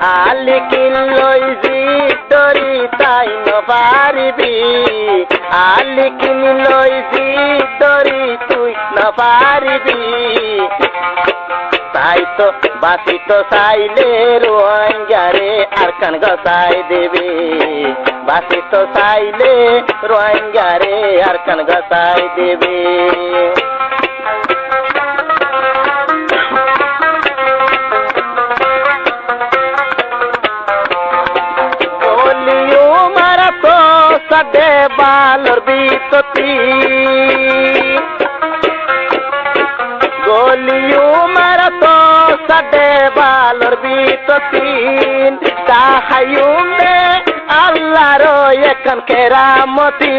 আলি কিনলই জিদরি তাই নপারিবি আলি কিনলই জিদরি তুই নপারিবি তাই তো বাসি তো চাইলে রোহিঙ্গারে আর কান গসাই দেবে বাসি তো চাইলে রোহিঙ্গারে আর কান গসাই দেবে বলিও মারা তো সাদে বালর বিততি গলিও মারা তো সাদে বালর বিততিন তাহায়ুমে আল্লাহর এখন কেরামতি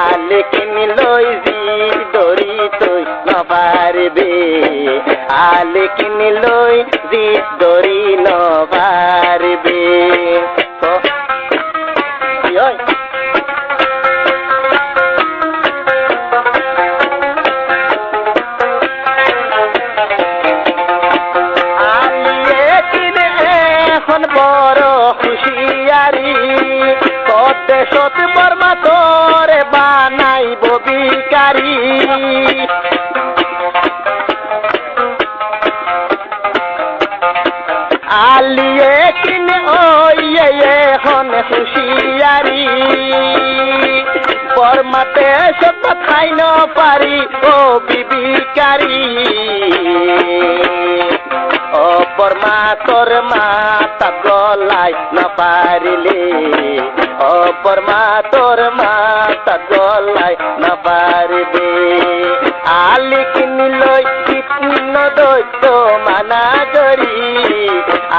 আলে কিনলই জিদরি তুই নপারবে আলে কিনলই জিদরি নপারবে বড় খুশিয়ারি কত সত বর্মা তোরে বানাইব বিকারি আলিয়ে কিনে ওই এখন খুশিয়ারি বর্মাতে সত খাই ন পারি ও বিবিকারি ও বর্মা তোর মাতা গলাই না পারিলে ও বর্মা তোর মাতা গলাই না পারবে আলি কিনলই কৃষ্ণ দৈত্য মানা গরি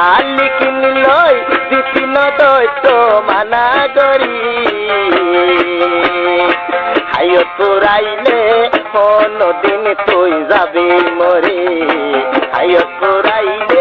আলি কিনলই কৃষ্ণ দৈত্য মানা গরি হাইও তোরাইলে কোনদিন তুই যাবি মরে হাইও তোরাইলে